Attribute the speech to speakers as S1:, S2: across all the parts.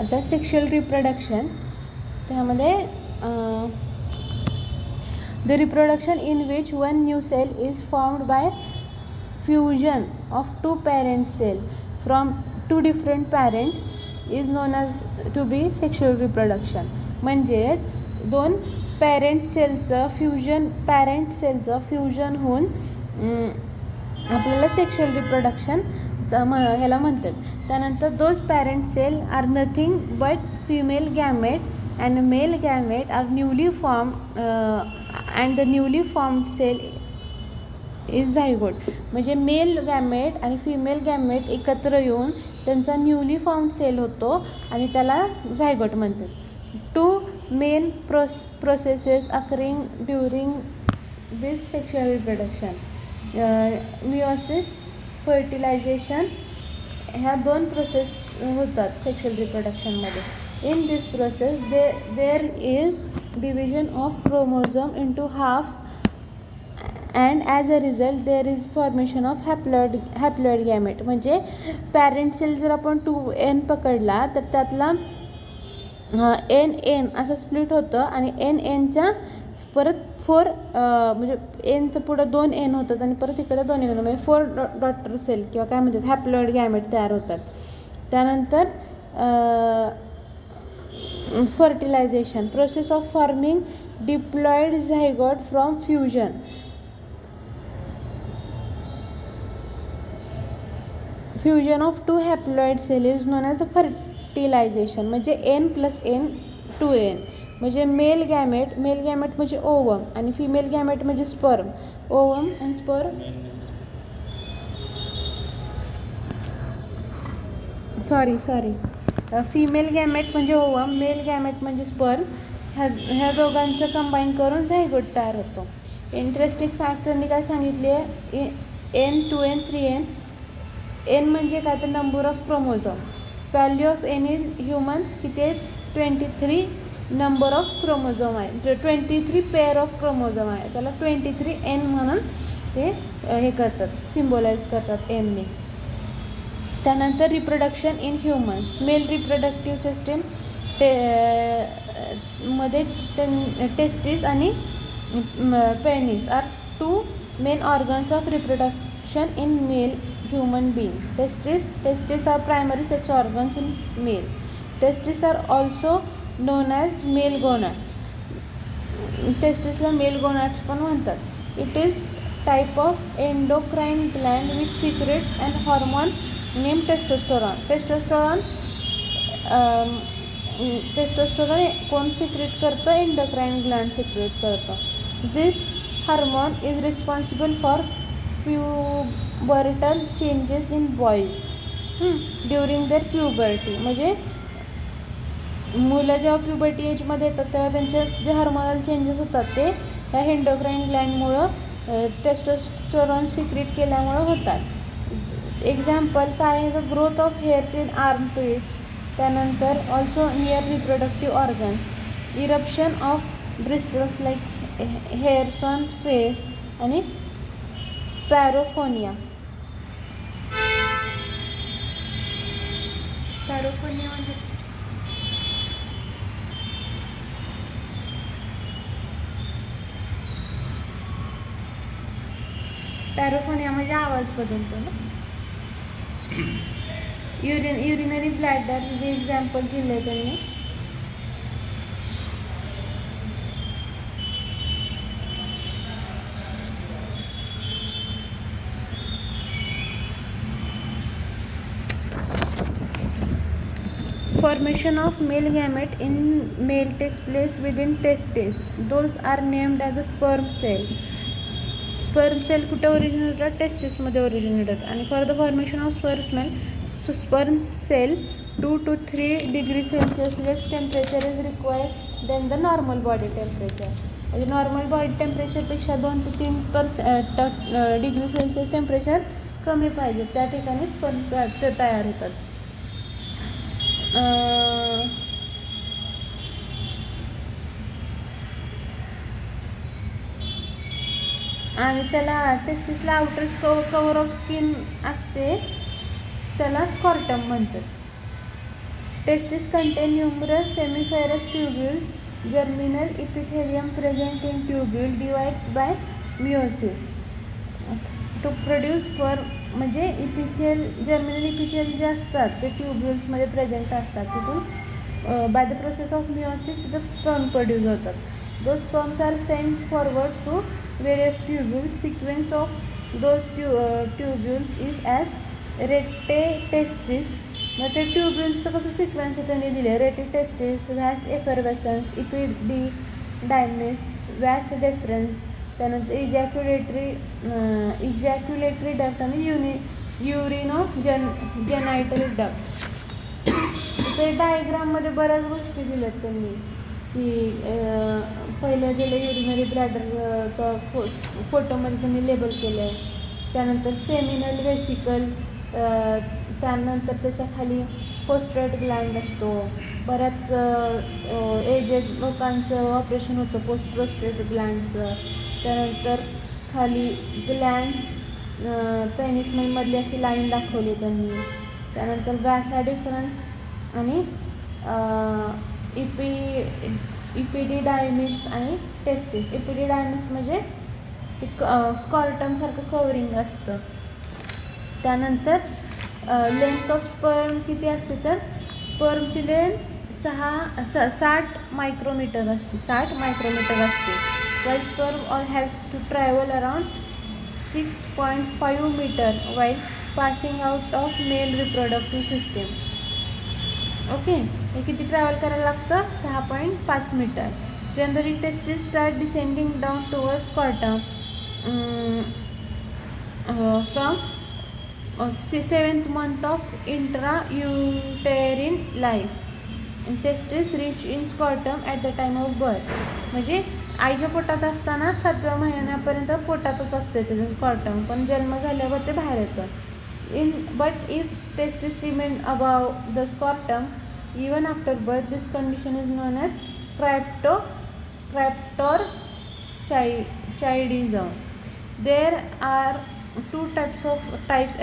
S1: आता sexual reproduction त्यामध्ये the reproduction in which one new cell is formed by fusion of two parent cell from two different parent is known as to be sexual reproduction. म्हणजेच दोन parent सेलचं fusion होऊन आपल्याला sexual reproduction ह्याला म्हणतात. त्यानंतर those parent cell are nothing but female gamete and male gamete are newly formed and the newly formed cell is zygote. म्हणजे mail gamete आणि female gamete एकत्र येऊन त्यांचा न्यूली फॉर्म्ड सेल होतो आणि त्याला झायगोट म्हणतात. Two main processes occurring during this sexual reproduction, meiosis, fertilization, ह्या दोन प्रोसेस होतात सेक्शुअल रिप्रोडक्शनमध्ये. In this process there is division of chromosome into half and as a result there is formation of haploid gamete. म्हणजे parent sale जर आपण 2n पकडला तर त्यातला n असं स्प्लिट होतं आणि nच्या परत 4 म्हणजे nचं पुढं 2n होतात आणि परत इकडे 2n म्हणजे 4 डॉटर सेल किंवा काय म्हणतात हॅप्लॉइड गॅमेट तयार होतात. त्यानंतर fertilization, process of forming diploid zygote from fusion of two haploid cell is known as fertilization. म्हणजे n plus n 2n म्हणजे मेल गॅमेट म्हणजे ओवम आणि फिमेल गॅमेट म्हणजे sperm. Ovum and sperm sorry female gamete म्हणजे ovum, mail gamete म्हणजे sperm. ह्या दोघांचं combine करून झायगोट तयार होतो. इंटरेस्टिंग फॅक्ट त्यांनी काय सांगितली आहे, n 2n 3n. n म्हणजे काय तर number of chromosome. Value of n is human किती आहे 23 नंबर ऑफ क्रोमोझोम आहे, 23 पेअर ऑफ क्रोमोझोम आहे. त्याला 23n म्हणून ते हे करतात, सिम्बोलाइज करतात nने. त्यानंतर reproduction in humans, male reproductive system मध्ये टेस्टिस आणि penis are 2 main organs of reproduction in male human being. Testes are primary sex organs in male. Testes are also known as male gonads. टेस्टिसला male gonads पण म्हणतात. It is type of endocrine gland which secrete and hormone name testosterone. Testosterone कोण secrete करतं, endocrine gland secrete करतं. This hormone is responsible for pubertal changes in boys during their puberty. म्हणजे मुलं जेव्हा puberty एजमध्ये येतात तेव्हा त्यांचे जे हार्मोनल चेंजेस होतात ते ह्या एंडोक्राइन ग्लँडमुळं टेस्टोस्टेरॉन सिक्रेट केल्यामुळं होतात. एक्झाम्पल काय आहे, the growth of hairs in armpits. त्यानंतर also near reproductive organs, eruption of bristles like hairs on face आणि पॅरोफोनिया. म्हणजे पॅरोफोनिया म्हणजे आवाज बदलतो ना. युरिनरी ब्लॅडर जे एक्झाम्पल दिले त्यांनी. Formation of male gamete in male takes place within testes. Those are named as a sperm cell. Sperm cell कुठे ओरिजिनेट होतात, टेस्टिसमध्ये ओरिजिनेट होतात. आणि for the formation of sperm cell 2 to 3 degree Celsius less temperature is required than the normal body temperature. म्हणजे normal body टेम्परेचरपेक्षा 2 ते 3 degree Celsius temperature कमी पाहिजे, त्या ठिकाणी स्पर्म तयार होतात. आणि त्याला टेस्टिसला आउटर कवर ऑफ स्किन असते, त्याला स्कॉर्टम म्हणतात. Testes contain numerous semiferous tubules. Germinal epithelium present in tubule divides by meiosis to produce sperm. म्हणजे जर्मिनल इपिथेल जे असतात ते ट्यूब्युल्समध्ये प्रेझेंट असतात, तिथून by the process of meiosis तिथं स्पर्म प्रोड्यूस होतात. Those sperms are send forward through various tubules. Sequence of those tubules is as rete testis. मग ते ट्यूब्युल्सचं कसं सिक्वेन्स त्यांनी दिले, रेटे टेस्टिस, व्हॅस एफरवेसन्स, इपिडायमिस, व्हॅस डेफरन्स, त्यानंतर इजॅक्युलेटरी डक्ट आणि युरिनोजेनायटल डक्ट. ते डायग्राममध्ये बऱ्याच गोष्टी दिल्यात त्यांनी, की पहिलं दिलं युरिनरी ब्लॅडरचा फोटोमध्ये त्यांनी लेबल केलं आहे. त्यानंतर सेमिनल वेसिकल, त्यानंतर त्याच्या खाली पोस्ट्रेट ग्लँड असतो. बऱ्याच एजेड लोकांचं ऑपरेशन होतं पोस्ट्रेट ग्लँडचं. त्यानंतर खाली ग्लँड्स पेनिसमधली अशी लाईन दाखवली त्यांनी. त्यानंतर व्यासा डिफरन्स आणि इपिडिडायमिस आणि टेस्टिस. इपिडिडायमिस म्हणजे ते स्कॉर्टमसारखं कवरिंग असतं. त्यानंतर लेंथ ऑफ स्पर्म किती असते, तर स्पर्मची लेंथ 60 मायक्रोमीटर असते. 60 मायक्रोमीटर असते. while sperm has to travel around 6.5 meter while passing out of male reproductive system. Okay, हे किती ट्रॅव्हल करायला लागतं, 6.5 meter. Generally testis start descending down toward scrotum from 7th month of intrauterine life. Testis reach in scrotum at the time of birth. म्हणजे आईच्या पोटात असताना 7व्या महिन्यापर्यंत पोटातच असते त्याचं स्कॉर्टम, पण जन्म झाल्यावर ते बाहेर येतं. But if testis remain above the scrotum even after birth, this condition is known as cryptorchidism. There are 2 types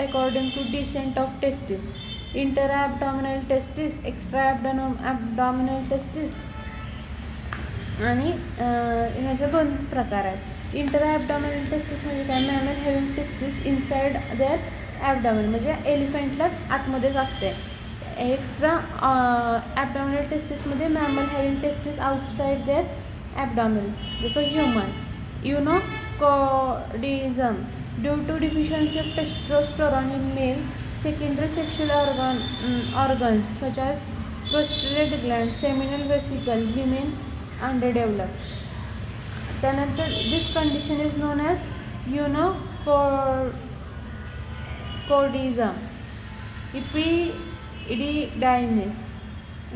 S1: according to descent of testis: intra-abdominal testis, extra-abdominal testis. आणि ह्याच्या 2 प्रकार आहेत. इंटरा ॲबडॉमिनल टेस्टिस म्हणजे काय, mammal having testis inside their abdomen, म्हणजे एलिफंटला आतमध्येच असते. एक्स्ट्रा ॲबडॉमिनल टेस्टिसमध्ये mammal having testis outside their abdomen, जसं human. Eunuchoidism due to deficiency of testosterone in male, secondary sexual organs such as prostate gland, seminal vesicle remain underdeveloped. त्यानंतर this condition is known as eunuchoidism. Epididymis,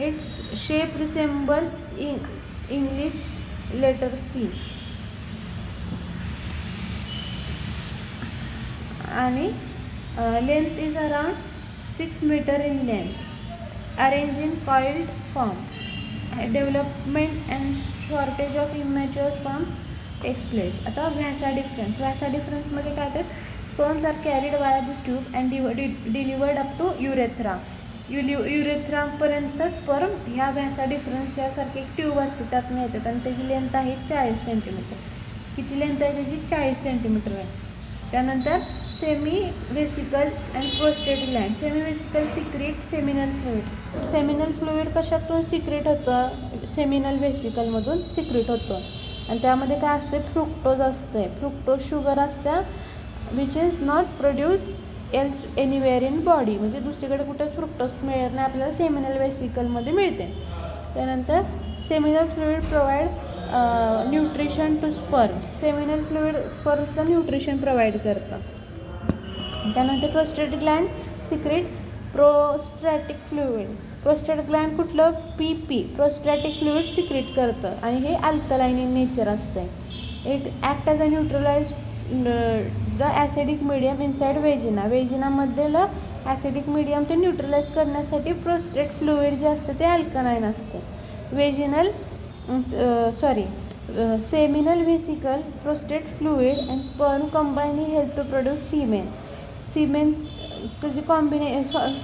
S1: its shape resemble English letter C. आणि length is around 6 metre in length, arrange in coiled form. Development and shortage of immature sperms takes place. आता vasa डिफरन्समध्ये काय तर sperms are carried via this tube and delivered up to urethra. युरेथ्रापर्यंत sperm ह्या vasa difference यासारखी एक tube असते, त्यातून येतात आणि त्याची लेंथ आहे 40 सेंटीमीटर. किती लेंथ आहे त्याची, 40 सेंटीमीटर आहे. त्यानंतर semi vesicle and prostate gland. Semi vesicle secrete seminal fluid. Seminal fluid कशातून सिक्रेट होतं, सेमिनल वेसिकलमधून सिक्रेट होतं. आणि त्यामध्ये काय असते, फ्रुक्टोज असते. फ्रुक्टोज शुगर असते which is not produce else anywhere in body, म्हणजे दुसरीकडे कुठेच फ्रुक्टोज मिळत नाही, आपल्याला सेमिनल वेसिकलमध्ये मिळते. त्यानंतर seminal fluid provide nutrition to sperm. Seminal fluid स्पर्म्सला न्यूट्रिशन प्रोव्हाइड करतं. त्यानंतर prostate gland secrete prostatic fluid. Prostate gland कुठलं, PP प्रोस्टॅटिक फ्लुइड सिक्रेट करतं आणि हे अल्कलाइन इन नेचर असतं. It act as a neutralise the acidic medium inside vagina. वेजिनामधलं acidic medium ते न्यूट्रलाइज करण्यासाठी प्रोस्टेट फ्लुइड जे असतं ते अल्कलाइन असतं. Seminal vesicle, prostate fluid and sperm combinedly help to produce सीमेन. त्याची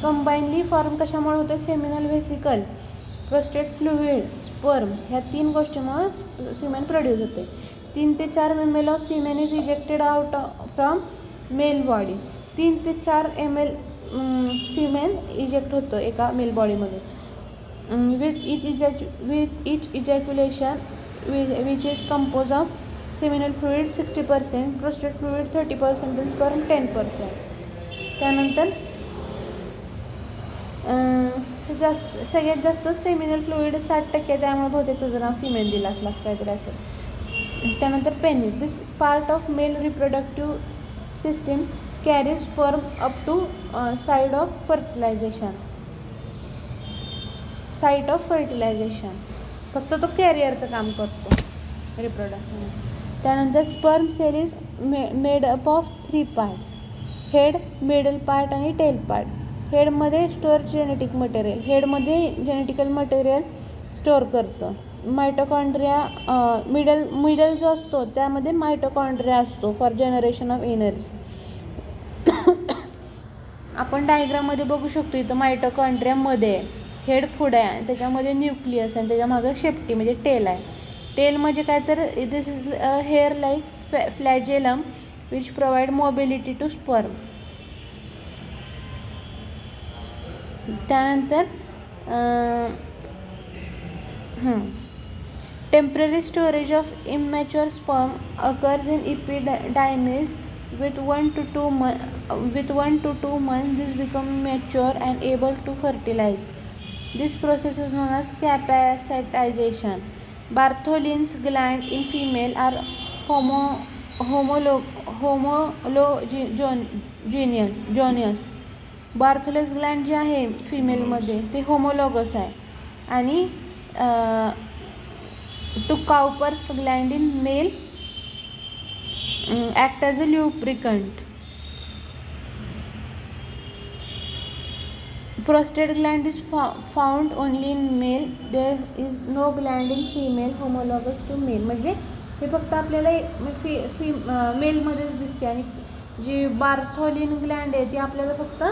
S1: कंबाईनली फॉर्म कशामुळे होतं? Seminal vesicle, prostate fluid, sperms ह्या 3 गोष्टीमुळे सिमेन प्रोड्यूस होते. 3 ते 4 ml of semen is ejected out from male body. 3 ते 4 ml सिमेन इजेक्ट होतं एका मेल बॉडीमध्ये. with each ejaculation which is composed of seminal fluid 60%, prostate fluid 30% and sperm 10%. त्यानंतर सगळ्यात जास्त सेमिनल फ्लुइड 60%, त्यामुळे बहुतेक त्याचं नाव सिमेन दिलं असलं असं काहीतरी असेल. त्यानंतर penis, this part of male reproductive system carry sperm up to site of fertilisation. फक्त तो कॅरियरचं काम करतो रिप्रोडक्शन. त्यानंतर sperm cell is made up of 3 parts, head, middle part आणि टेल पार्ट. हेडमध्ये स्टोअर जेनेटिक मटेरियल, हेडमध्ये जेनेटिकल मटेरियल स्टोअर करतं. मायटोकॉन्ड्रिया मिडल जो असतो त्यामध्ये मायटोकॉन्ड्रिया असतो फॉर जनरेशन ऑफ एनर्जी. आपण डायग्राममध्ये बघू शकतो इथं मायटोकॉन्ड्रियामध्ये हेड पुढे आहे, त्याच्यामध्ये न्यूक्लियस आहे, त्याच्या मागं शेपटी म्हणजे टेल आहे. टेल म्हणजे काय तर this is hair like flagellum which provide mobility to sperm. त्यानंतर temporary storage of immature sperm occurs in epididymis with 1 to 2 months this become mature and able to fertilize. This process is known as capacitization. Bartholin's gland in female are homologous. Bartholin's gland जे आहे फिमेलमध्ये ते homologous आहे आणि to Cowper's gland in male act as a lubricant. Prostate gland is found only in male. There is no gland in female homologous to male. म्हणजे हे फक्त आपल्याला मेलमध्येच दिसते आणि जी बार्थोलिन ग्लँड आहे ती आपल्याला फक्त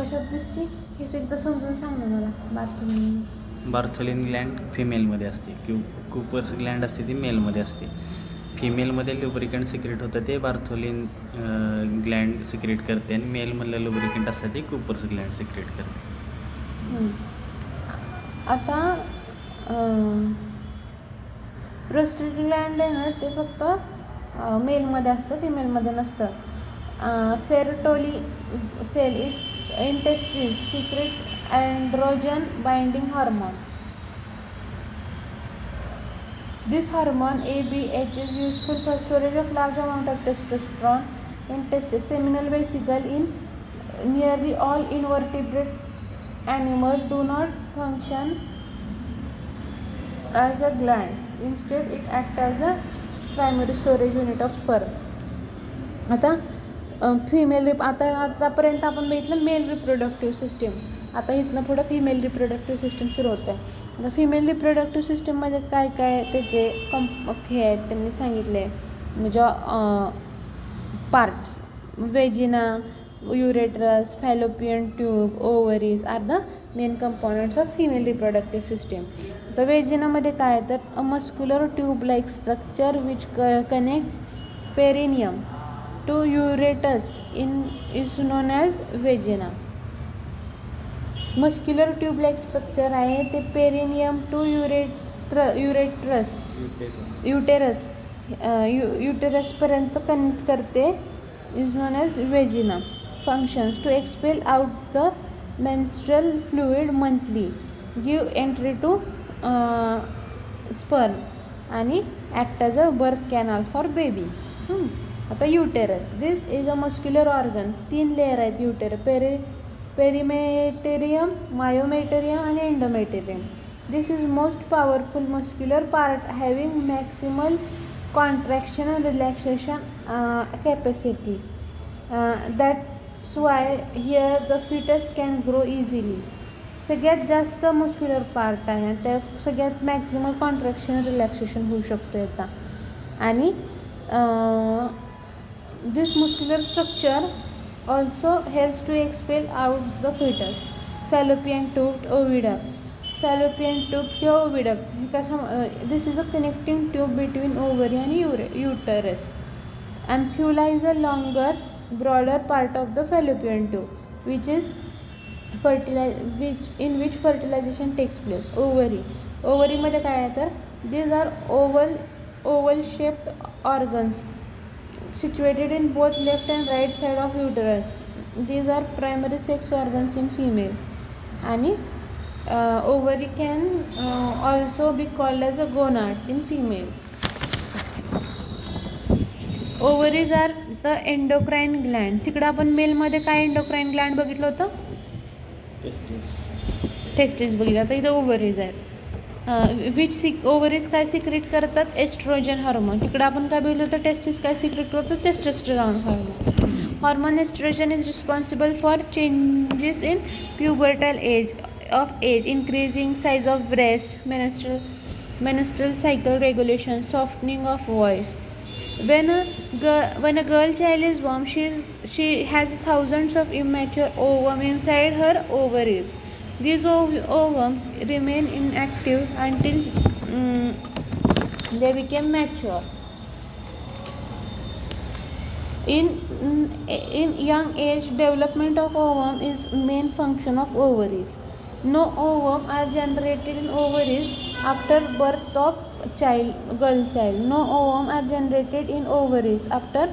S1: कशात दिसते हे एकदा समजून सांग ना मला.
S2: बार्थोलिन ग्लँड फिमेलमध्ये असते, कूपर्स ग्लँड असते ती मेलमध्ये असते. फिमेलमध्ये लुब्रिकंट सिक्रेट होतं ते बार्थोलिन ग्लँड सिक्रेट करते आणि मेलमधलं लुब्रिकंट असतं ते कूपर्स ग्लँड सिक्रेट करते.
S1: आता प्रोस्टेट ग्लँड आहे ना ते फक्त मेलमध्ये असतं, फिमेलमध्ये नसतं. Sertoli cell is intestine secrete androgen binding hormone. This hormone ABH is useful for storage of large amount of testosterone in testes. Seminal vesicle in nearly all invertebrate animals do not function as a gland. Instead, it acts as a primary storage unit of sperm. आता आतापर्यंत आपण बघितलं mail reproductive system. आता इथनं पुढं female reproductive system सुरू होतं आहे. आता फिमेल रिप्रोडक्टिव्ह सिस्टीममध्ये काय काय त्याचे हे आहेत त्यांनी सांगितले. म्हणजे parts, vagina, uterus, fallopian tube, ovaries are the main components of female reproductive system. तर वेजिनामध्ये काय तर a muscular tube like structure which connects perineum to युरेटस is known as vagina. Muscular tube like structure आहे ते perineum to युटेरसपर्यंत connect करते, is known as vagina. Functions to expel out the menstrual fluid monthly, give entry to sperm आणि act as a birth canal for baby. आता uterus, this is a muscular organ. 3 layer आहेत uterus, perimetrium, myometrium आणि endometrium. This is most powerful muscular part having maximal contraction and relaxation capacity. That's why here the foetus can grow easily. सगळ्यात जास्त muscular part आहे, त्या सगळ्यात मॅक्सिमल contraction relaxation होऊ शकतो याचा. आणि this muscular structure also helps to expel out the fetus. Fallopian tube, oviduct. Fallopian tube किंवा oviduct हे कशा this is a connecting tube between ovary and uterus. Ampulla is a longer, broader part of the fallopian tube which is in which fertilization takes place. Ovary मध्ये काय आहे तर these are oval shaped organs situated in both left and right side of uterus. These are primary sex organs in female. आणि ovary can also be called as a gonads in female. Ovaries are the endocrine gland. तिकडं आपण मेलमध्ये काय endocrine gland बघितलं होतं? Testis बघितलं. आता इथं ओव्हरीज आहेत. विच ओव्हरीज काय सिक्रेट करतात? Estrogen hormone. तिकडं आपण काय बघितलं होतं? टेस्टिस काय सिक्रेट करतो? Testosterone hormone. Hormone estrogen is responsible for changes in pubertal age, increasing size of breast, menstrual cycle regulation, softening of voice. When a girl child is born, she has thousands of immature ovum inside her ovaries. These ovums remain inactive until they become mature. In young age, development of ovum is main function of ovaries. No ovum are generated in ovaries after birth of girl child. No ovum are generated in ovaries after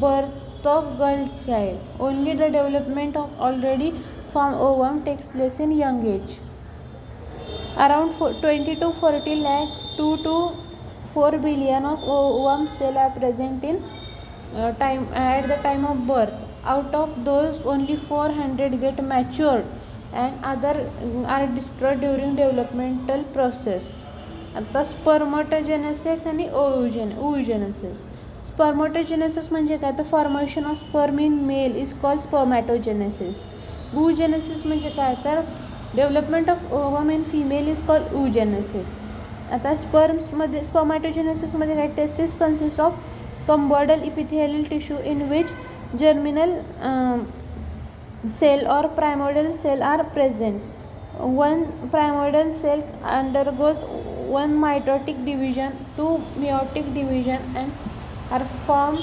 S1: birth of girl child. Only the development of already formed ovum takes place in young age. Around 20 to 40 lakh 2 to 4 billion of ovum cells are present in at the time of birth. Out of those, only 400 get matured and other are destroyed during developmental process. आता स्पर्मोटोजेनेसिस आणि oogenesis. स्पर्मोटोजेनेसिस म्हणजे काय तर formation of sperm in male is called spermatogenesis. oogenesis म्हणजे काय तर development of ovum in female is called oogenesis. आता स्पर्मॅटोजेनेसिसमध्ये काय testis consist of cuboidal epithelial tissue in which germinal cell or primordial cell are present. One primordial cell undergoes one mitotic division, two meiotic division and are formed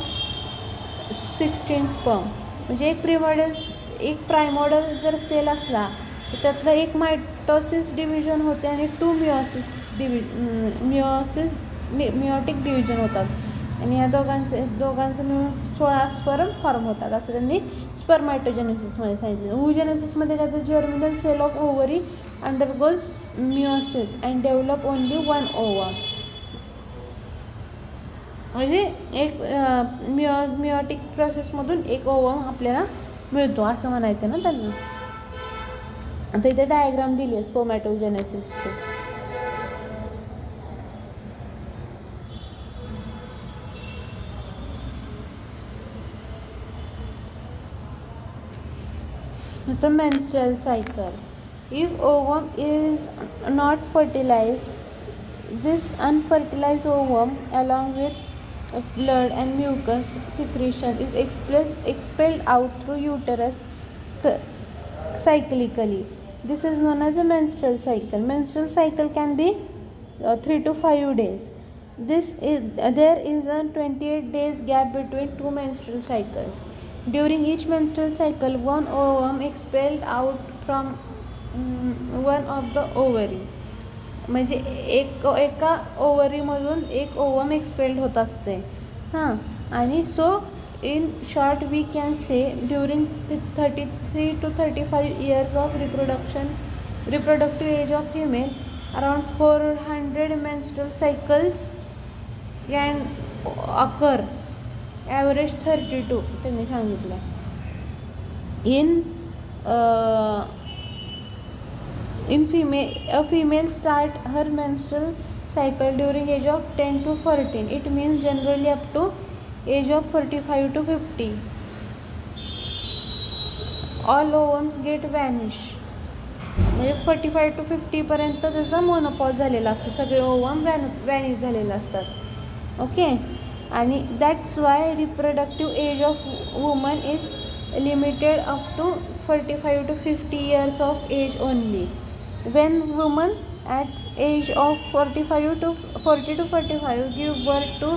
S1: 16 sperm. म्हणजे एक प्रायमोडल जर sale असला तर त्यातलं एक मायटोसिस डिव्हिजन होते आणि 2 मिओटिक division होतात आणि या दोघांचं मिळून 16 स्पर्म फॉर्म होतात असं त्यांनी स्पर्मॅटोजेनेसिसमध्ये सांगितलं. oogenesisमध्ये काय तर germinal cell of ovary undergoes meiosis and develop only 1 ovum. म्हणजे एक मिओटिक प्रोसेसमधून एक ओव्हम आपल्याला मिळतो असं म्हणायचं ना त्यांना. आता इथे डायग्राम दिली आहे स्पर्मॅटोजेनेसिसची. The menstrual cycle. If ovum is not fertilized, this unfertilized ovum along with blood and mucus secretion is expelled out through uterus cyclically. This is known as a menstrual cycle. Menstrual cycle can be 3 to 5 days. There is a 28 days gap between two menstrual cycles. During each menstrual cycle, one ovum expelled out from one of the ovary. म्हणजे एका ओव्हरीमधून एक ovum expelled होत असते हां. आणि so in short we can say during 33 to 35 years of reproductive age of female, around 400 menstrual cycles can occur. Average 32 त्यांनी सांगितलं. In a female start her menstrual cycle during age of 10 to 14. It means generally up to age of 45 to 50. All ovums get vanish. म्हणजे 45 to 50 पर्यंत त्याचा menopause झालेला असतो. सगळे ovum वॅनिश झालेले असतात. ओके. आणि that's why reproductive age of woman is limited up to 45 to 50 years of age only. When women at age of 45 to 40 to 45 give birth to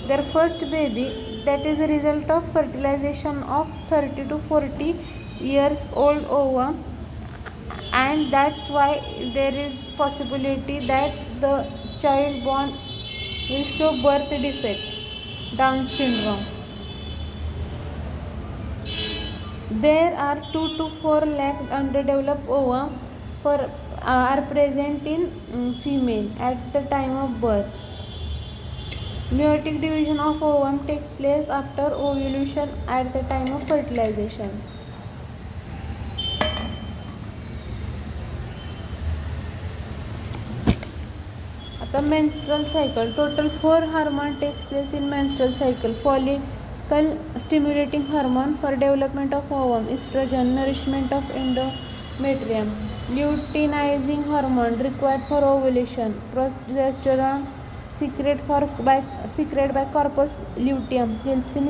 S1: their first baby, that is a result of fertilization of 30 to 40 years old ovum, and that's why there is possibility that the child born will show birth defect, Down syndrome. There are 2 to 4 lakh underdeveloped ovum are present in female at the time of birth. Meiotic division of ovum takes place after ovulation at the time of fertilization. आता menstrual cycle, total 4 hormone takes place in menstrual cycle. Follicle stimulating hormone for development of ovum, estrogen, nourishment of endometrium, luteinizing hormone required for ovulation, progesterone secreted by corpus luteum helps in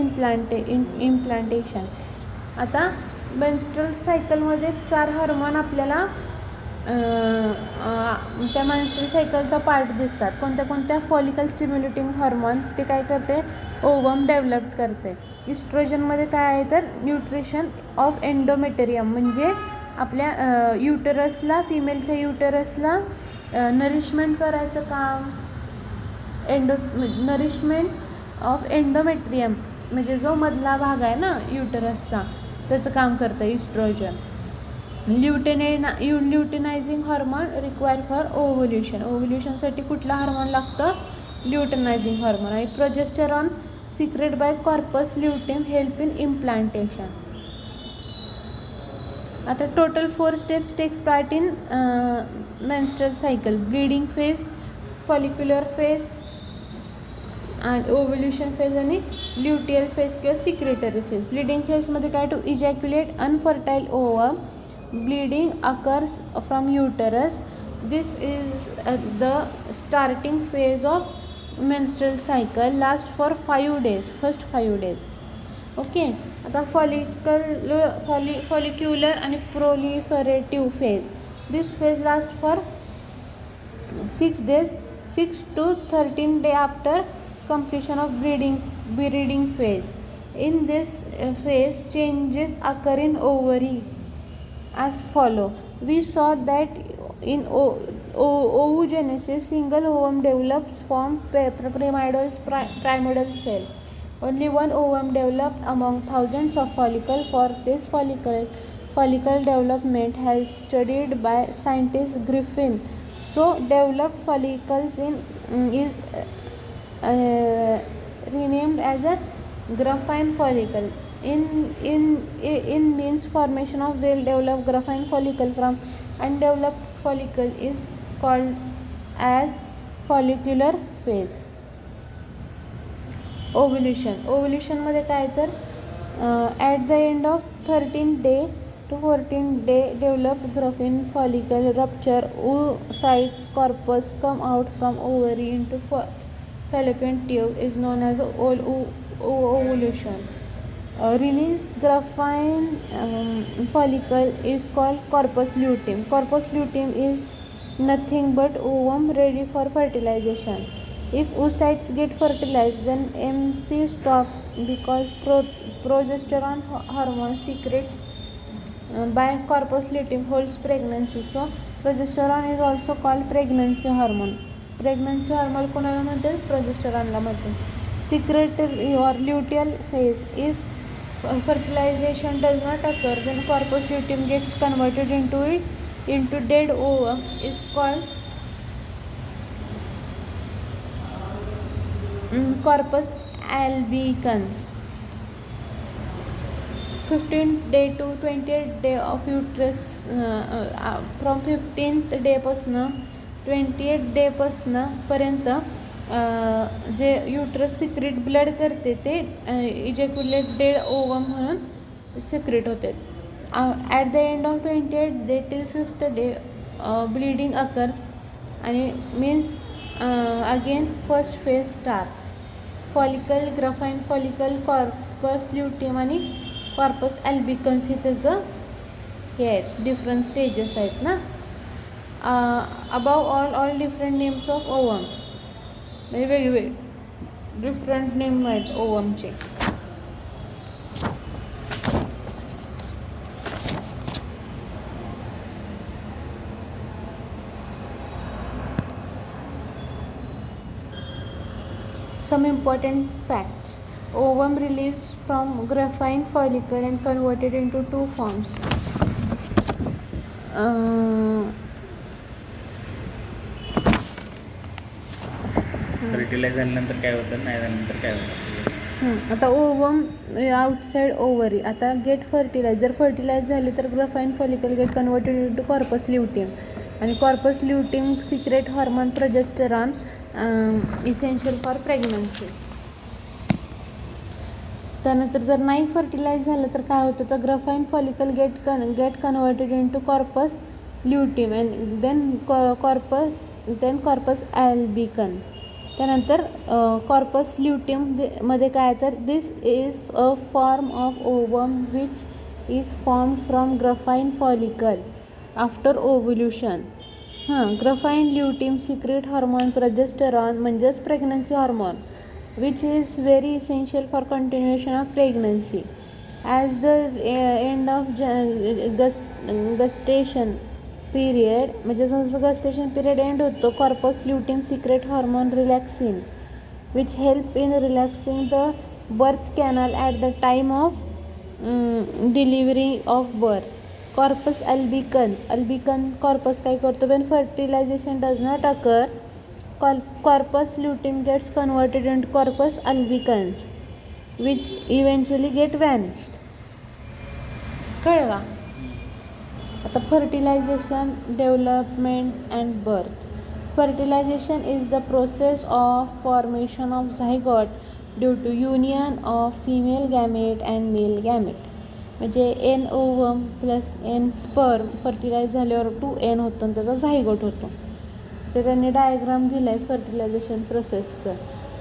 S1: implantation. आता menstrual cycle मध्ये 4 hormone आपल्याला त्या menstrual सायकलचा part दिसतात. कोणत्या follicle stimulating hormone ते काय करते, ओवम डेव्हलप करते. इस्ट्रोजनमध्ये काय आहे तर न्यूट्रिशन ऑफ एंडोमेटेरियम, म्हणजे आपल्या युटरसला, फिमेलच्या युटरसला नरिशमेंट करायचं काम, नरिशमेंट ऑफ एंडोमेट्रियम म्हणजे जो मधला भाग आहे ना युटरसचा, त्याचं काम करतं oestrogen. Luteinising hormone require for ovulation, ओव्ह्युलेशनसाठी कुठला हार्मोन लागतं, ल्युटेनायझिंग हार्मोन. आणि progesterone secrete by corpus luteum help in implantation. आता total 4 steps takes part in menstrual cycle, bleeding phase, follicular phase आणि ओव्ह्युलेशन फेज आणि ल्युटियल फेज किंवा secretory phase. Bleeding फेजमध्ये काय, to ejaculate unfertile ovum, bleeding occurs from uterus. This is the starting phase of menstrual cycle, lasts for 5 days, first 5 days. Okay. आता follicular आणि proliferative phase, this phase last for 6 days, 6 to 13 days after completion of breeding phase. In this phase, changes occur in ovary as follow. We saw that in oogenesis, single ovum develops from pyramidal cell. Only one ovum developed among thousands of follicles. For this follicle development has studied by scientist Griffin. So developed follicles is renamed as a graphene follicle. In means formation of well developed graphene follicle from undeveloped follicle is called as follicular phase. Ovulation मध्ये काय तर at the end of 13 day to 14 day developed graphene follicle rupture, oocytes corpus come out from ovary into fallopian tube is known as ovulation. Release graphene follicle is called corpus luteum. Corpus luteum is nothing but ovum ready for fertilization. If oocytes get fertilized, then MC stop because progesterone hormone secretes by corpus luteum holds pregnancy. So progesterone is also called pregnancy hormone. Pregnancy hormone कोणाला म्हणतात, प्रोजेस्टेरॉनला म्हणतात. Secretory or luteal phase, if fertilization does not occur, then corpus luteum gets converted into dead ovum is called corpus albicans. 15th day to 20th day of uterus, from 15th day पासून 20th day पासून पर्यंत जे uterus secret blood करते ते ejaculate dead ovum म्हणून secrete होते. At the end of 20th day till 5th day bleeding occurs आणि means again first phase starts. Follicle, Graafian follicle, corpus luteum आणि कॉर्पस अल्बिकन्स हे त्याचं हे आहेत, डिफरंट स्टेजेस आहेत ना. Above all different names of ovum, म्हणजे वेगवेगळे डिफरंट नेम आहेत ओवमचे. Some important facts. Ovum released from graphene follicle and converted into two forms.
S2: Fertilise झाल्यानंतर काय होतं, नाही झाल्यानंतर काय होतं.
S1: आता ओवम आउटसाइड ओव्हरी, आता गेट फर्टिलाइज, जर फर्टिलाइज झाली तर Graafian follicle get converted into corpus luteum, आणि corpus luteum secrete hormone progesterone essential for pregnancy. त्यानंतर जर नाही फर्टिलाइज झालं तर काय होतं, तर Graafian follicle get converted into corpus luteum and then corpus albicans. त्यानंतर कॉर्पस ल्युटियम मध्ये काय, तर this is a form of ovum which is formed from Graafian follicle after ovulation. Graafian luteum secrete hormone progesterone म्हणजेच pregnancy hormone which is very essential for continuation of pregnancy. As the end of gestation period, म्हणजे जसं gestation period end होतो, corpus luteum secrete hormone relaxin which help in relaxing the birth canal at the time of delivery of birth. Corpus albicans corpus काय करतो, when fertilization does not occur, corpus luteum gets converted into corpus albicans which eventually get vanished. कळलं का. आता fertilisation, development and birth. Fertilisation is the process of formation of zygote due to union of female gamete and male gamete. म्हणजे N ovum plus N sperm fertilise झाल्यावर 2N होतं आणि त्याचा zygote होतो. तर त्यांनी डायग्राम दिला आहे फर्टिलायझेशन प्रोसेसचं.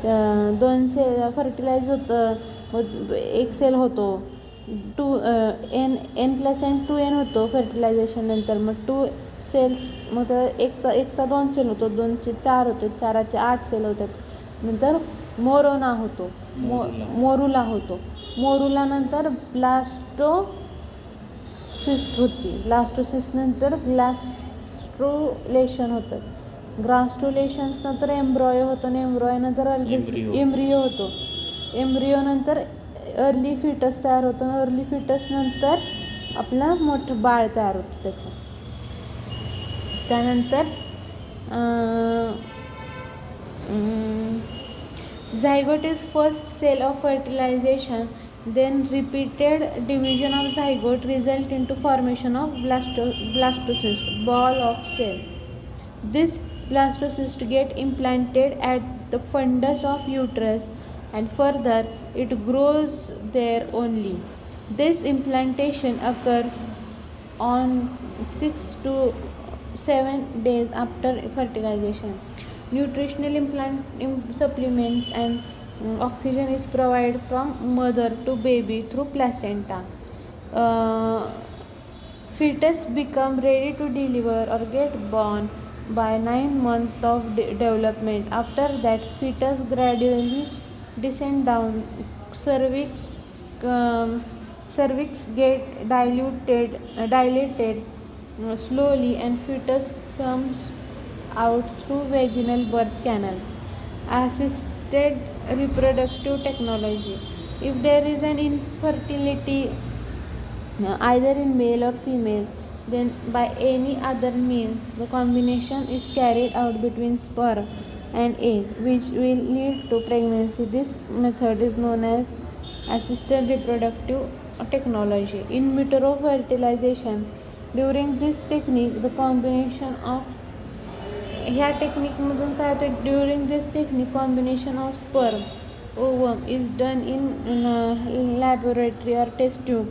S1: त्या 2 सेल फर्टिलाइज होतं, मग एक सेल होतो, N प्लस N 2N होतो फर्टिलायझेशन नंतर, मग 2 सेल्स, मग एकचा 2 सेल होतो, 2चे 4 होते, 4चे 8 सेल होतात. नंतर मोरोना होतो, मोरुला होतो, मोरुला नंतर ब्लास्टोसिस्ट होती, ब्लास्टोसिस्ट नंतर ग्रास्टुलेशन होतं, ग्रास्टुलेशन्स नंतर एम्ब्रॉयो होतो, एम्ब्रॉयो नंतर एम्ब्रियो होतो, एम्ब्रियो नंतर अर्ली फिटस तयार होतं, अर्ली फिटस नंतर आपलं मोठं बाळ तयार होतं त्याचं. त्यानंतर zygote is first cell of fertilization, then repeated division of zygote result into formation of blastocyst, ball of cell. This blastocyst get implanted at the fundus of uterus and further it grows there only. This implantation occurs on 6 to 7 days after fertilization. Nutritional supplements and oxygen is provided from mother to baby through placenta. Fetus become ready to deliver or get born by 9 months of development. After that, fetus gradually descend down, cervix get dilated slowly and fetus comes out through vaginal birth canal. Assisted reproductive technology. If there is an infertility either in male or female, then by any other means the combination is carried out between sperm and egg which will lead to pregnancy. This method is known as assisted reproductive technology. In vitro fertilization. During this technique the combination of ह्या टेक्निकमधून काय होतं, during this technique combination of sperm ovum is done in laboratory or test tube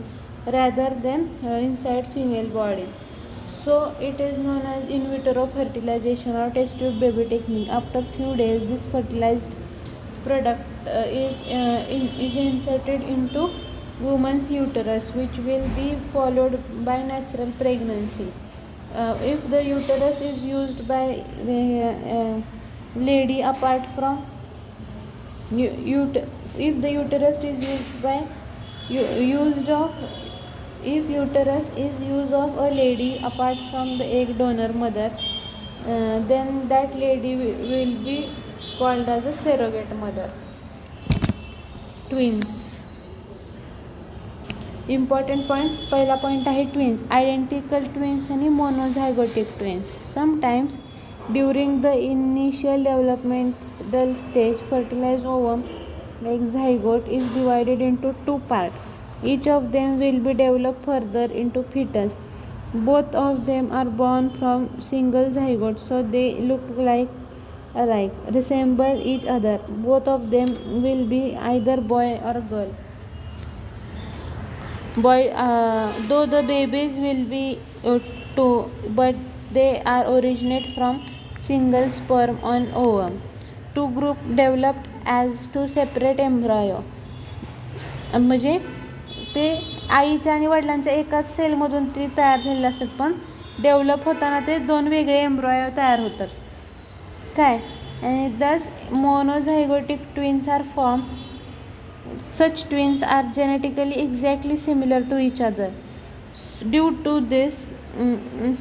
S1: rather than inside female body. So it is known as in vitro fertilization or test tube baby technique. After few days this fertilized product is inserted into woman's uterus, which will be followed by natural pregnancy. If the uterus is used by the lady apart from if the uterus is used by used of if uterus is used of a lady apart from the egg donor mother, then that lady will be called as a surrogate mother. Twins. Important points. पहिला point आहे twins. Identical twins आणि monozygotic twins. Sometimes during the initial developmental stage fertilized ovum like zygote is divided into two parts. Each of them will be developed further into fetus. Both of them are born from single zygote, so they look alike, resemble each other. Both of them will be either boy or girl. Though the babies will be two, but they are originate from single sperm on ovum. Two group developed as two separate embryo. म्हणजे ते आईच्या आणि वडिलांच्या एकाच सेलमधून ते तयार झालेले असतात, पण डेव्हलप होताना ते दोन वेगळे एम्ब्रॉयो तयार होतात. काय आणि thus monozygotic twins are form. Such twins are genetically exactly similar to each other. Due to this,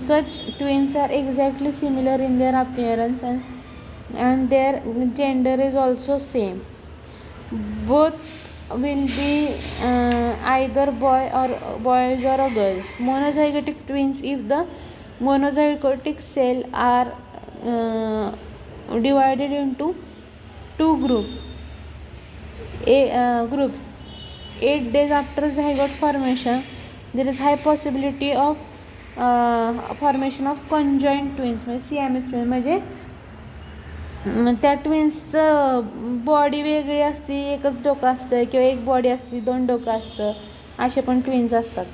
S1: such twins are exactly similar in their appearance and their gender is also same. Both will be either boys or girls. Monozygotic twins, if the monozygotic cell are divided into two groups. Groups. 8 days after zygote formation, there is high possibility of formation of conjoined twins. म्हणजे सियामीस twins. म्हणजे त्या ट्विन्सचं body वेगळी असते, एकच डोकं असतं, किंवा एक बॉडी असते, दोन डोकं असतं, असे पण ट्विन्स असतात.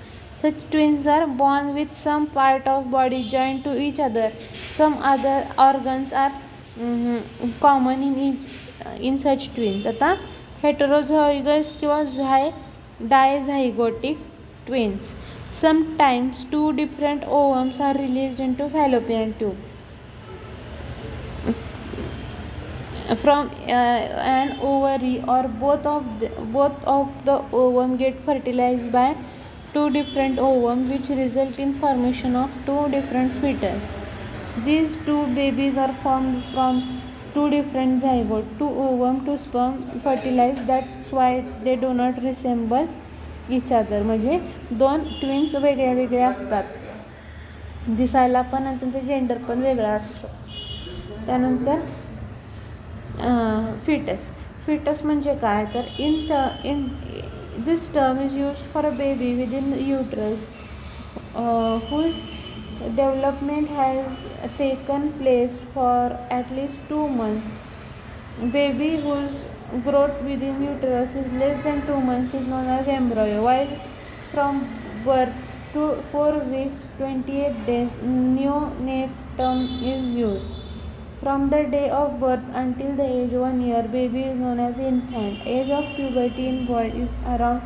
S1: Such twins are born with some part of body joined to each other. Some other organs are common in such twins. आता heterozygous किंवा dizygotic twins. Sometimes two different ovums are released into fallopian tube from an ovary, or both of the ovum get fertilized by two different ovum, which result in formation of two different fetus. These two babies are formed from two different zygote, two ovum, two sperm fertilized. That's why they do not resemble each other. म्हणजे दोन twins वेगळ्या वेगळ्या असतात, दिसायला पण, आणि त्यांचं gender पण वेगळं असतं. त्यानंतर फिटस म्हणजे काय तर in this term is used for a baby within uterus whose development has taken place for at least 2 months. Baby whose growth within uterus is less than 2 months is known as embryo, while from birth to 4 weeks 28 days neonatum is used. From the day of birth until the age of 1 year, baby is known as infant. Age of puberty in boy is around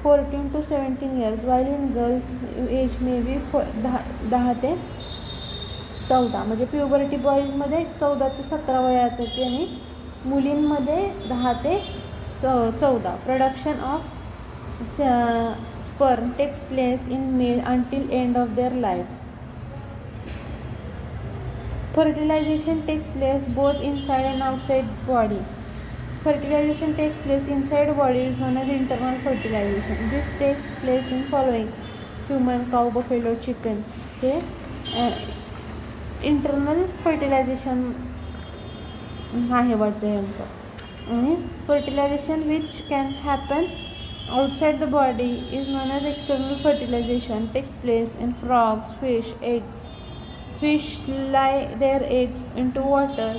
S1: 14 to 17 years, while in girls age may be 10 ते 14. म्हणजे puberty बॉईजमध्ये 14 ते 17 वयात येते आणि मुलींमध्ये 10 ते 14. Production of sperm takes place in male until end of their life. Fertilization takes place both inside and outside body. Fertilization takes place inside body is known as internal fertilization. This takes place in following: human, cow, buffalo, chicken. हे internal fertilization आहे वाटतं यांचं. आणि fertilization which can happen outside the body is known as external fertilization. Takes place in frogs, fish, eggs. Fish lay their eggs into water,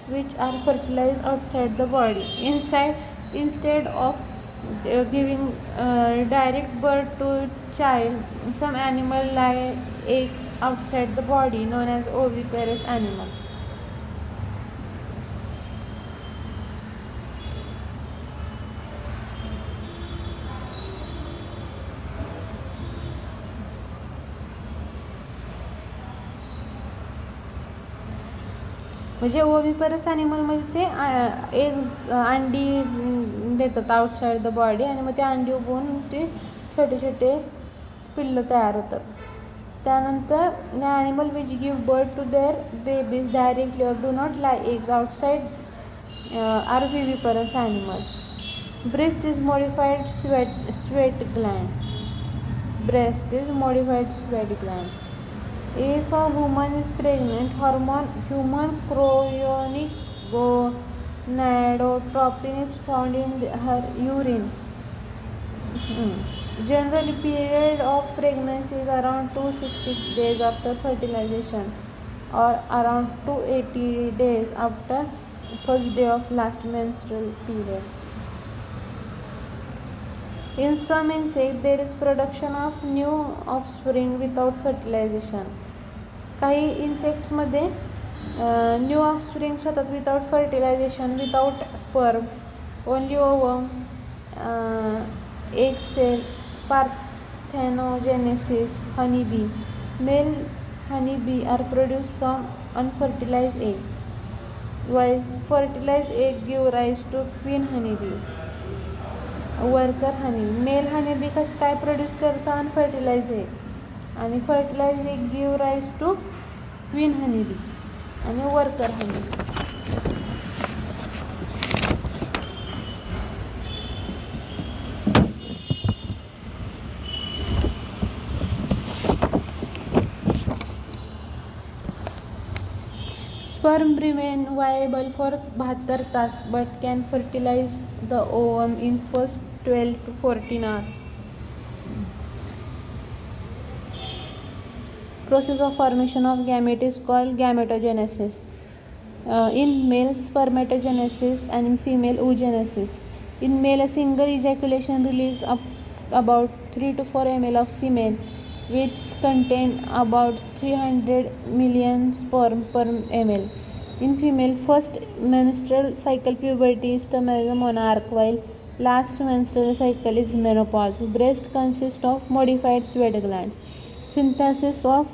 S1: which are fertilized outside the body. Instead of giving direct birth to child, some animal lay egg outside the body, known as oviparous animal. म्हणजे ओविपरस ॲनिमलमध्ये ते eggs अंडी देतात outside the body आणि मग ते अंडी उगवून ते छोटे छोटे पिल्लं तयार होतात. त्यानंतर the animal which give birth to their babies directly or do not lay eggs outside are viviparous animal. Breast is modified sweat gland. Breast is modified sweat gland. If a woman is pregnant, human chorionic gonadotropin is found in her urine. Generally, period of pregnancy is around 266 days after fertilization or around 280 days after first day of last menstrual period. In some insects, there is production of new offspring without fertilization. काही इन्सेक्ट्समध्ये new offsprings होतात without fertilization, without sperm, only ovum, egg cell, parthenogenesis. Honey bee. Male honey bee are produced from unfertilized egg, while fertilized egg give rise to queen honey bee. Worker honey. Male honey bee कसं काय produce करतं? Unfertilise egg, आणि fertilise egg give rise to queen honey bee आणि worker honey. Sperm remain viable for 72 तास but can fertilize the ovum in first 12 to 14 hours. Process of formation of gamete is called gametogenesis. In male, spermatogenesis, and in female, oogenesis. In male, a single ejaculation releases about 3 to 4 ml of semen, which contain about 300 million sperm per ml. In female, first menstrual cycle puberty is termed as a monarch, while last menstrual cycle is menopause. Breast consists of modified sweat glands. Synthesis of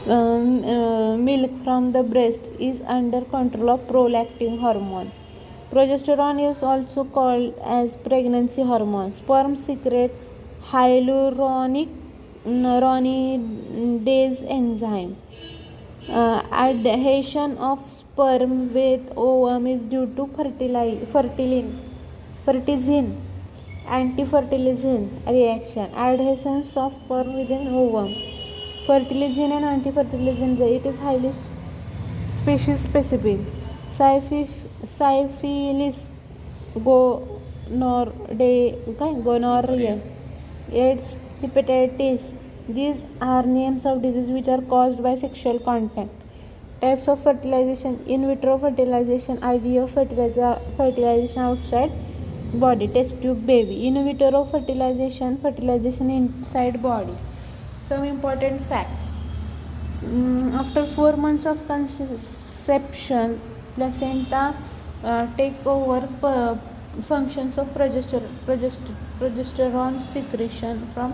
S1: milk from the breast is under control of prolactin hormone. Progesterone is also called as pregnancy hormone. Sperm secrete hyaluronidase enzyme. Adhesion of sperm with ovum is due to fertilizin antifertilizin reaction. Adhesions of sperm within ovum. Fertilizin and antifertilizin, it is highly species specific. Syphilis, gonorrhea, AIDS, hepatitis. These are names of diseases which are caused by sexual contact. Types of fertilization: in vitro fertilization, IVF fertilization outside body, test tube baby. In vitro fertilization inside body. Some important facts. After 4 months of conception, placenta take over functions of progesterone secretion from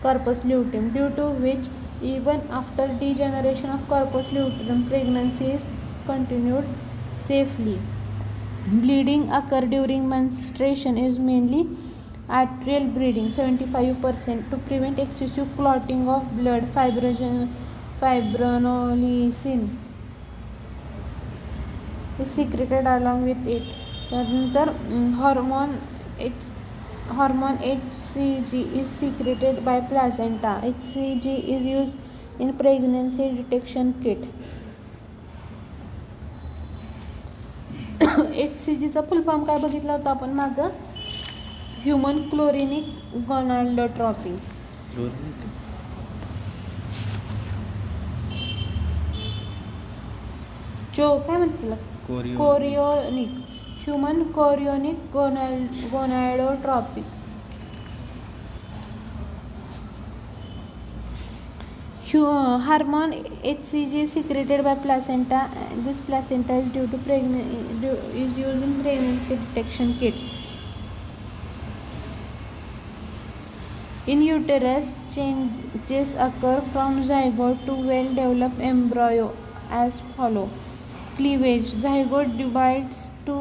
S1: corpus luteum, due to which even after degeneration of corpus luteum, pregnancy is continued safely. Bleeding occur during menstruation is mainly arterial bleeding 75%. To prevent excessive clotting of blood, fibrinolysin is secreted along with it. त्यानंतर hormone HCG is secreted by placenta. HCG is used in pregnancy detection kit. HCGचा full form काय बघितला होता आपण मागं? Human chlorinic gonadotropin. काय म्हणते? Chorionic. Human chorionic gonadotropin. Hormone HCG is secreted by placenta. This placenta is used in pregnancy detection kit. In uterus, changes occur from zygote to well-developed embryo as follow. Cleavage: zygote divides to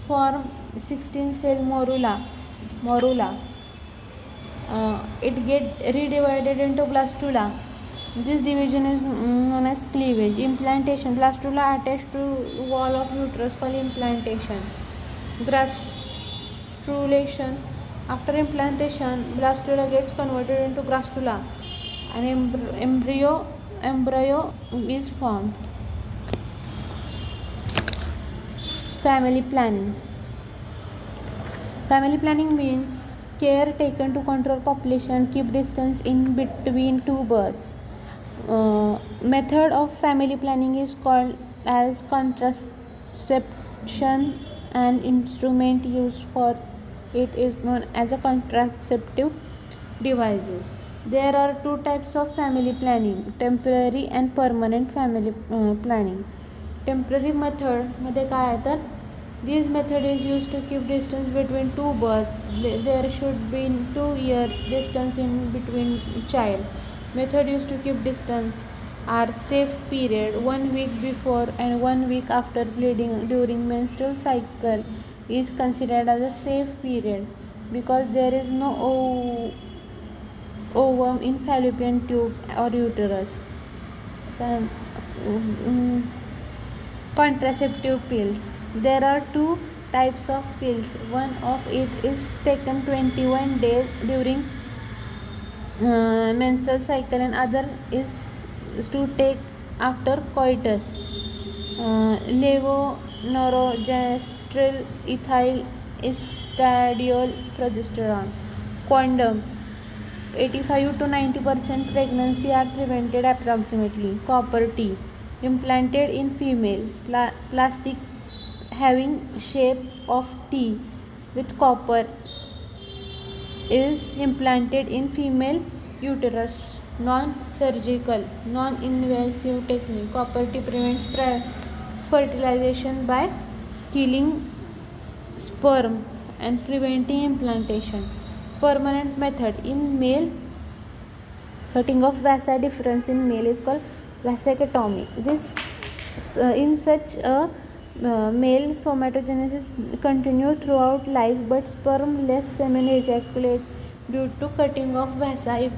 S1: form 16 cell morula. It get redivided into blastula. This division is known as cleavage. Implantation: blastula attached to wall of uterus called implantation. Gastrulation: after implantation, blastula gets converted into gastrula and embryo is formed. Family planning. Family planning means care taken to control population and keep distance in between two births. Method of family planning is called as contraception, and instrument used for it is known as a contraceptive devices. There are two types of family planning: temporary and permanent family planning. Temporary method मध्ये काय आहे तर this method is used to keep distance between two births. There should be 2-year distance in between child. Method used to keep distance are safe period 1 week before and 1 week after bleeding during menstrual cycle is considered as a safe period because there is no ovum in fallopian tube or uterus. Then contraceptive pills. There are two types of pills. One of it is taken 21 days during menstrual cycle and other is to take after coitus. Levonorgestrel, ethyl estradiol, progesterone. Condom: 85 to 90% pregnancy are prevented approximately. Copper T, implanted in female. Plastic having shape of T with copper is implanted in female uterus. Non-surgical, non-invasive technique. Copper T prevents fertilization by killing sperm and preventing implantation. Permanent method in male: cutting of vasa difference in male is called vasectomy. This in such a male somatogenesis continues throughout life, but sperm less semen ejaculate due to cutting of vasa if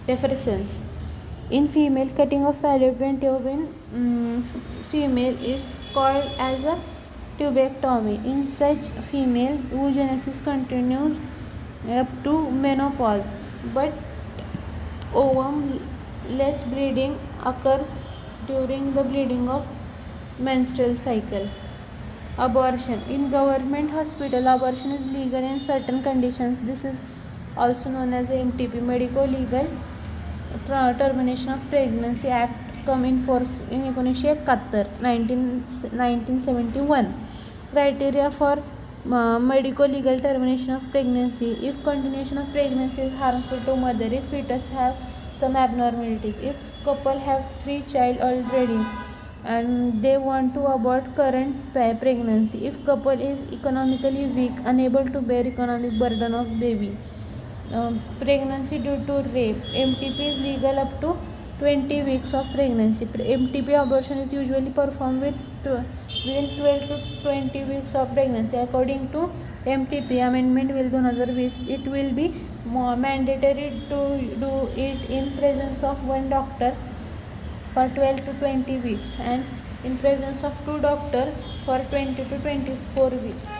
S1: deferescence. In female, cutting of fallopian tube in female is called as a tubectomy. In such female, oogenesis continues up to menopause, but ovum less bleeding occurs during the bleeding of menstrual cycle. Abortion: in government hospital, abortion is legal in certain conditions. This is also known as MTP, Medico Legal Termination of Pregnancy Act, come in force in 1971. Criteria for medico legal termination of pregnancy: if continuation of pregnancy is harmful to mother, if fetus have some abnormalities, if couple have 3 child already and they want to abort current pregnancy, if couple is economically weak, unable to bear economic burden of baby, pregnancy due to rape. MTP is legal up to 20 weeks of pregnancy. MTP abortion is usually performed within 12 to 20 weeks of pregnancy. According to MTP Amendment Bill 2020, it will be mandatory to do it in presence of one doctor for 12 to 20 weeks and in presence of 2 doctors for 20 to 24 weeks.